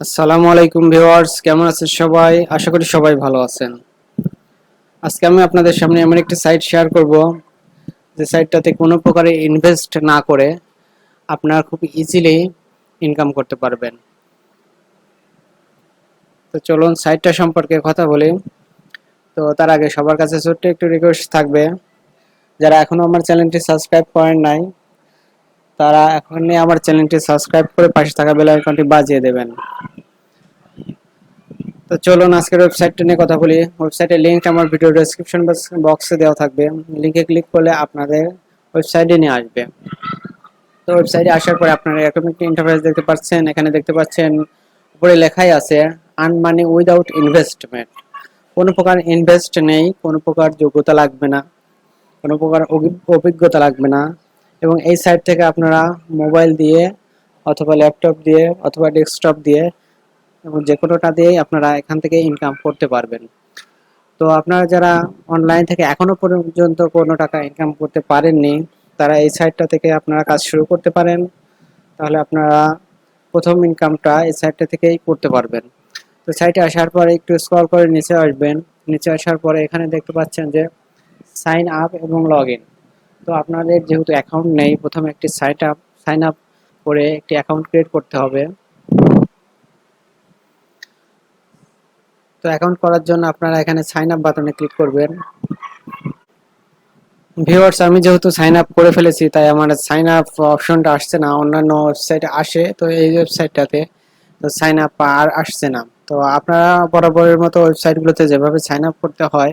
আসসালামু আলাইকুম ভিউয়ার্স, কেমন আছেন সবাই? আশা করি সবাই ভালো আছেন। আজকে আমি আপনাদের সামনে এমন একটি সাইট শেয়ার করব যে সাইটটাতে কোনো প্রকারে ইনভেস্ট না করে আপনারা খুব ইজিলি ইনকাম করতে পারবেন। তো চলুন সাইটটা সম্পর্কে কথা বলি। তো তার আগে সবার কাছে ছোট্ট একটু রিকোয়েস্ট থাকবে, যারা এখনো আমার চ্যানেলটি সাবস্ক্রাইব করেন নাই তারা এখনই আমার চ্যানেলটি সাবস্ক্রাইব করে পাশে থাকা বেল আইকনটি বাজিয়ে দেবেন। তো চলুন আজকের ওয়েবসাইটটা নিয়ে কথা বলি। ওয়েবসাইটের লিঙ্কটা আমার ভিডিও ডেসক্রিপশন বক্সে দেওয়া থাকবে। লিঙ্কে ক্লিক করলে আপনাদের ওয়েবসাইটে নিয়ে আসবে। তো ওয়েবসাইটে আসার পরে আপনারা এরকম একটি ইন্টারফেস দেখতে পাচ্ছেন। এখানে দেখতে পাচ্ছেন উপরে লেখাই আছে আর্ন মানি উইদাউট ইনভেস্টমেন্ট। কোনো প্রকার ইনভেস্ট নেই, কোনো প্রকার যোগ্যতা লাগবে না, কোনো প্রকার অভিজ্ঞতা লাগবে না, এবং এই সাইট থেকে আপনারা মোবাইল দিয়ে অথবা ল্যাপটপ দিয়ে অথবা ডেস্কটপ দিয়ে এবং যে কোনোটা দিয়েই আপনারা এখান থেকে ইনকাম করতে পারবেন। তো আপনারা যারা অনলাইন থেকে এখনো পর্যন্ত কোনো টাকা ইনকাম করতে পারেননি, তারা এই সাইটটা থেকে আপনারা কাজ শুরু করতে পারেন। তাহলে আপনারা প্রথম ইনকামটা এই সাইটটা থেকেই করতে পারবেন। তো সাইটে আসার পরে একটু স্ক্রল করে নিচে আসবেন। নিচে আসার পরে এখানে দেখতে পাচ্ছেন যে সাইন আপ এবং লগ ইন। তো আপনাদের যেহেতু অ্যাকাউন্ট নেই, প্রথমে একটি সাইন আপ করে একটি অ্যাকাউন্ট ক্রিয়েট করতে হবে। তো অ্যাকাউন্ট করার জন্য আপনারা এখানে সাইন আপ বাটনে ক্লিক করবেন। ভিউয়ার্স, আমি যেহেতু সাইন আপ করে ফেলেছি তাই আমার সাইন আপ অপশনটা আসছে না, অন্যান্য ওয়েবসাইটে আসে, তো এই ওয়েবসাইটটাতে তো সাইন আপ আর আসছে না। তো আপনারা বরাবরের মতো ওয়েবসাইটগুলোতে যেভাবে সাইন আপ করতে হয়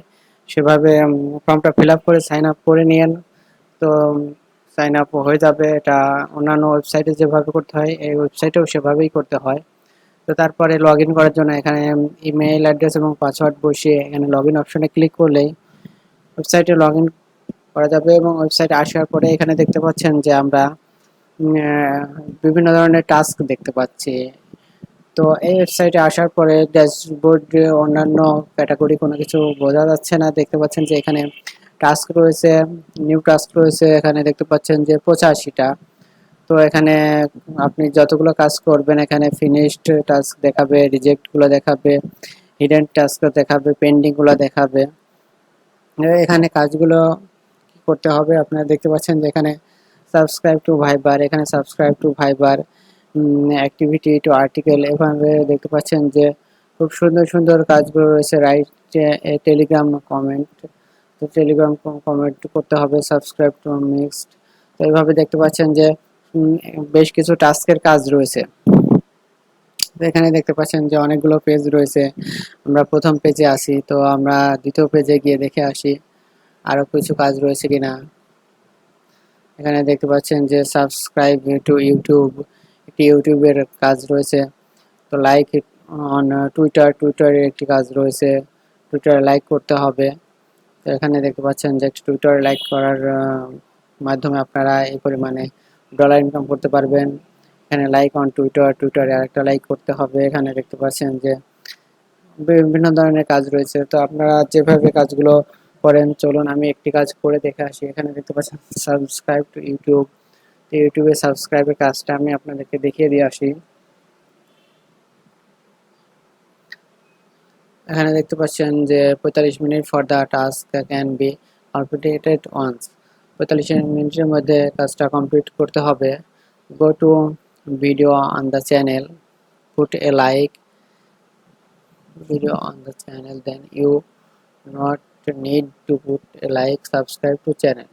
সেভাবে ফর্মটা ফিল আপ করে সাইন আপ করে নিয়েন। তো সাইন আপ হয়ে যাবে। এটা অন্যান্য ওয়েবসাইটে যেভাবে করতে হয় এই ওয়েবসাইটেও সেভাবেই করতে হয়। তো তারপরে লগ ইন করার জন্য এখানে ইমেইল অ্যাড্রেস এবং পাসওয়ার্ড বসিয়ে এখানে লগ ইন অপশনে ক্লিক করলেই ওয়েবসাইটে লগ ইন করা যাবে। এবং ওয়েবসাইটে আসার পরে এখানে দেখতে পাচ্ছেন যে আমরা বিভিন্ন ধরনের টাস্ক দেখতে পাচ্ছি। তো এই ওয়েবসাইটে আসার পরে ড্যাশবোর্ডে অন্যান্য ক্যাটাগরি কোনো কিছু বোঝা যাচ্ছে না। দেখতে পাচ্ছেন যে এখানে টাস্ক রয়েছে, নিউ টাস্ক রয়েছে। এখানে দেখতে পাচ্ছেন যে 85টা। তো এখানে আপনি যতগুলো কাজ করবেন এখানে ফিনিশড টাস্ক দেখাবে, রিজেক্ট গুলো দেখাবে, হিডেন টাস্ক দেখাবে, পেন্ডিং গুলো দেখাবে। এখানে কাজগুলো কি করতে হবে আপনারা দেখতে পাচ্ছেন যে এখানে সাবস্ক্রাইব টু ভাইবার, এখানে subscribe to Viber, activity to article. এভাবে দেখতে পাচ্ছেন যে খুব সুন্দর সুন্দর কাজগুলো রয়েছে। রাইট টেলিগ্রাম কমেন্ট, তো টেলিগ্রাম কমেন্ট করতে হবে। Subscribe to mixed. তো এইভাবে দেখতে পাচ্ছেন যে বেশ কিছু টাস্কের কাজ রয়েছে। তো এখানে দেখতে পাচ্ছেন যে অনেকগুলো পেজ রয়েছে। আমরা প্রথম পেজে আসি, তো আমরা দ্বিতীয় পেজে গিয়ে দেখে আসি আরো কিছু কাজ রয়েছে কিনা। এখানে দেখতে পাচ্ছেন যে সাবস্ক্রাইব টু ইউটিউব, একটি ইউটিউবের কাজ রয়েছে। তো লাইক অন টুইটারে একটি কাজ রয়েছে, টুইটারে লাইক করতে হবে। তো এখানে দেখতে পাচ্ছেন যে টুইটারে লাইক করার মাধ্যমে আপনারা এই পরিমাণে ডলার ইনকাম করতে পারবেন। এখানে লাইক অন টুইটারে আরেকটা লাইক করতে হবে। এখানে দেখতে পাচ্ছেন যে বিভিন্ন ধরনের কাজ রয়েছে। তো আপনারা যেভাবে কাজগুলো করেন, চলুন আমি একটি কাজ করে দেখে আসি। এখানে দেখতে পাচ্ছেন সাবস্ক্রাইব টু ইউটিউব। তো ইউটিউবে সাবস্ক্রাইবের কাজটা আমি আপনাদেরকে দেখিয়ে দিয়ে আসি। এখানে দেখতে পাচ্ছেন যে 45 minute for the task can be completed once. 45 মিনিটের মধ্যে কাজটা কমপ্লিট করতে হবে। Go to video on the channel, put a like video on the channel, then you not need to put a like, subscribe to channel.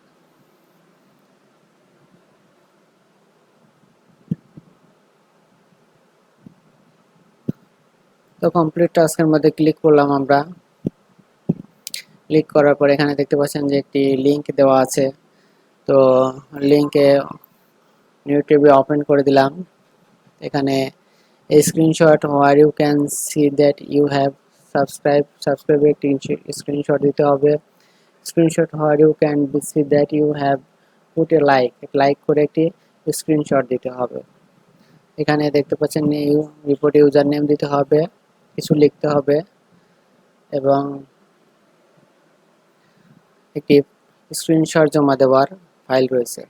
তো complete টাস্কের মধ্যে click করলাম আমরা। ক্লিক করার পর এখানে দেখতে পাচ্ছেন যে একটি লিংক দেওয়া আছে। তো লিংকে ইউটিউবে ওপেন করে দিলাম। এখানে a screenshot where you can see that you have subscribe একটি স্ক্রিনশট দিতে হবে। Screenshot where you can see that you have put a like করে একটি স্ক্রিনশট দিতে হবে। এখানে দেখতে পাচ্ছেন রিপোর্ট ইউজার নেম দিতে হবে, কিছু লিখতে হবে এবং একটি স্ক্রিনশট জমা দেওয়ার ফাইল রয়েছে।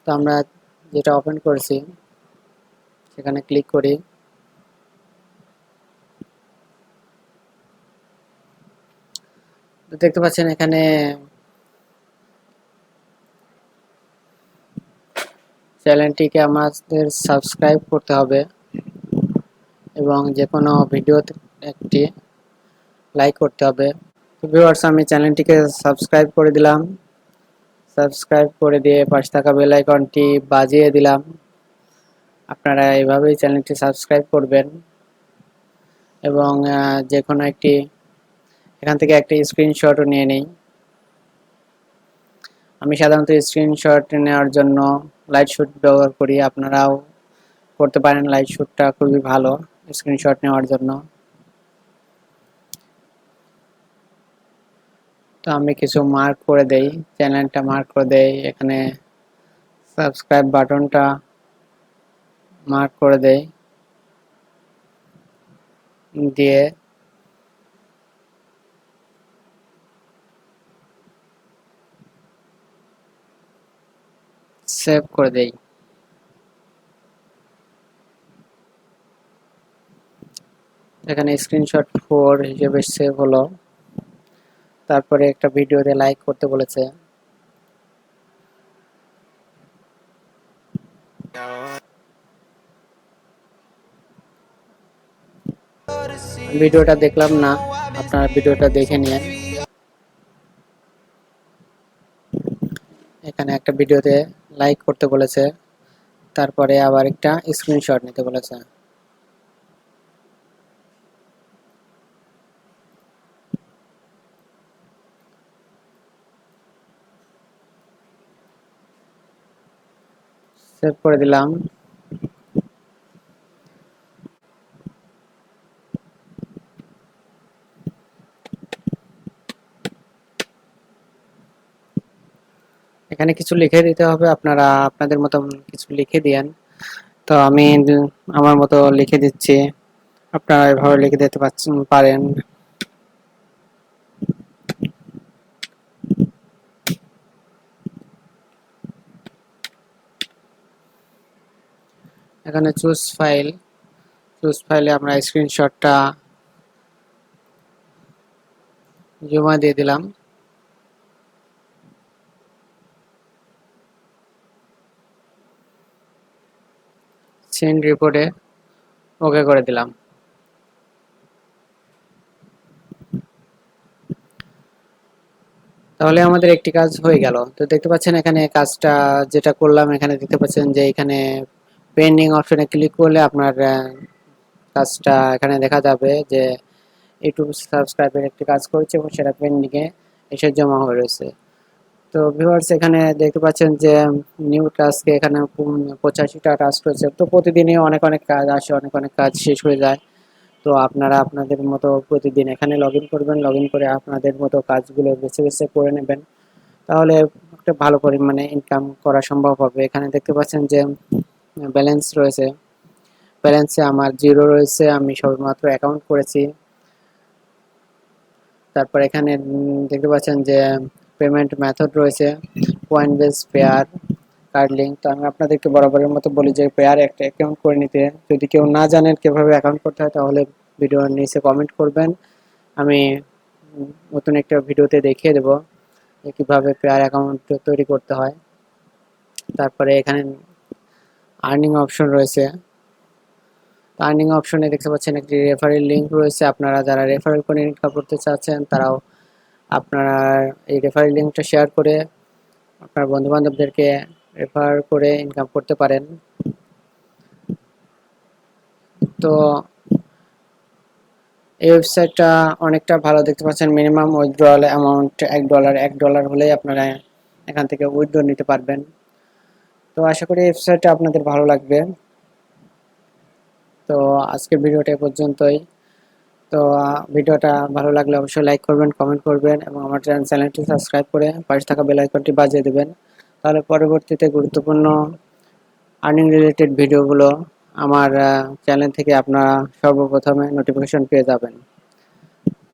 তো আমরা যেটা ওপেন করেছি সেখানে ক্লিক করি। দেখতে পাচ্ছেন এখানে চ্যানেলটিকে আমাদের সাবস্ক্রাইব করতে হবে এবং যে কোনো ভিডিওতে একটি লাইক করতে হবে। তো ভিউয়ার্স, আমি চ্যানেলটিকে সাবস্ক্রাইব করে দিলাম। সাবস্ক্রাইব করে দিয়ে পাশে থাকা বেল আইকনটি বাজিয়ে দিলাম। আপনারা এইভাবেই চ্যানেলটি সাবস্ক্রাইব করবেন এবং যে কোনো একটি এখান থেকে একটি স্ক্রিনশটও নিয়ে নিই। আমি সাধারণত স্ক্রিনশট নেওয়ার জন্য লাইট শুট ব্যবহার করি, আপনারাও করতে পারেন। লাইট শুটটা খুবই ভালো স্ক্রিনশট নেওয়ার জন্য। তো আমি কিছু মার্ক করে দেই, চ্যানেলটা মার্ক করে দেই, এখানে সাবস্ক্রাইব বাটনটা মার্ক করে দেই, দিয়ে সেভ করে দেই। এখানে স্ক্রিনশট 4 হিসেবে সেভ হলো। তারপরে একটা ভিডিওতে লাইক করতে বলেছে। ভিডিওটা দেখলাম না, আপনারা ভিডিওটা দেখে নিন। এখানে একটা ভিডিওতে লাইক করতে বলেছে, তারপরে আবার একটা স্ক্রিনশট নিতে বলেছে। সেভ করে দিলাম। এখানে কিছু লিখে দিতে হবে, আপনারা আপনাদের মতো কিছু লিখে দিয়েন। তো আমি আমার মতো লিখে দিচ্ছি, আপনারা এভাবে লিখে দিতে পারেন। এখানে চুজ ফাইলে আমরা স্ক্রিনশটটা জমা দিয়ে দিলাম। সেন্ড রিপোর্টে ওকে করে দিলাম। তাহলে আমাদের একটি কাজ হয়ে গেল। তো দেখতে পাচ্ছেন এখানে কাজটা যেটা করলাম, এখানে দেখতে পাচ্ছেন যে এখানে পেন্ডিং অপশনে ক্লিক করলে আপনার কাজটা এখানে দেখা যাবে যে ইউটিউব সাবস্ক্রাইবের একটি কাজ করেছে এবং সেটা পেন্ডিংয়ে এসে জমা হয়ে রয়েছে। তো ভিউয়ার্স, এখানে দেখতে পাচ্ছেন যে নিউ টাস্কে এখানে 85টা টাস্ক রয়েছে। তো প্রতিদিনই অনেক অনেক কাজ আসে, অনেক অনেক কাজ শেষ হয়ে যায়। তো আপনারা আপনাদের মতো প্রতিদিন এখানে লগ ইন করবেন, লগ ইন করে আপনাদের মতো কাজগুলো বেছে বেছে করে নেবেন। তাহলে একটা ভালো পরিমাণে ইনকাম করা সম্ভব হবে। এখানে দেখতে পাচ্ছেন যে ব্যালেন্স রয়েছে, ব্যালেন্সে আমার 0 রয়েছে, আমি সবেমাত্র অ্যাকাউন্ট করেছি। তারপর এখানে দেখতে পাচ্ছেন যে পেমেন্ট মেথড রয়েছে, point base, pair, card link. তো আমি আপনাদেরকে বরাবরের মতো বলি যে পেয়ার একটা অ্যাকাউন্ট করে নিতে। যদি কেউ না জানেন কিভাবে অ্যাকাউন্ট করতে হয়, তাহলে ভিডিওর নিচে কমেন্ট করবেন, আমি নতুন একটা ভিডিওতে দেখিয়ে দেবো যে কীভাবে পেয়ার অ্যাকাউন্ট তৈরি করতে হয়। তারপরে এখানে আর্নিং অপশন রয়েছে। আর্নিং অপশনে দেখতে পাচ্ছেন একটি রেফারেল লিঙ্ক রয়েছে। আপনারা যারা রেফারেল করে ইনকাম করতে চাচ্ছেন, তারাও আপনারা এই রেফারেল লিঙ্কটা শেয়ার করে আপনার বন্ধুবান্ধবদেরকে রেফার করে ইনকাম করতে পারেন। তো এই ওয়েবসাইটটা অনেকটা ভালো, দেখতে পাচ্ছেন মিনিমাম উইথড্রয়াল অ্যামাউন্ট $1 হলেই আপনারা এখান থেকে উইথড্র নিতে পারবেন। তো আশা করি ওয়েবসাইটটা আপনাদের ভালো লাগবে। তো আজকের ভিডিওটা এ পর্যন্তই। তো ভিডিওটা ভালো লাগলে অবশ্যই লাইক করবেন, কমেন্ট করবেন এবং আমার চ্যানেলটি সাবস্ক্রাইব করে পাশে থাকা বেল আইকনটি বাজিয়ে দেবেন। তাহলে পরবর্তীতে গুরুত্বপূর্ণ আর্নিং রিলেটেড ভিডিওগুলো আমার চ্যানেল থেকে আপনারা সর্বপ্রথমে নোটিফিকেশন পেয়ে যাবেন।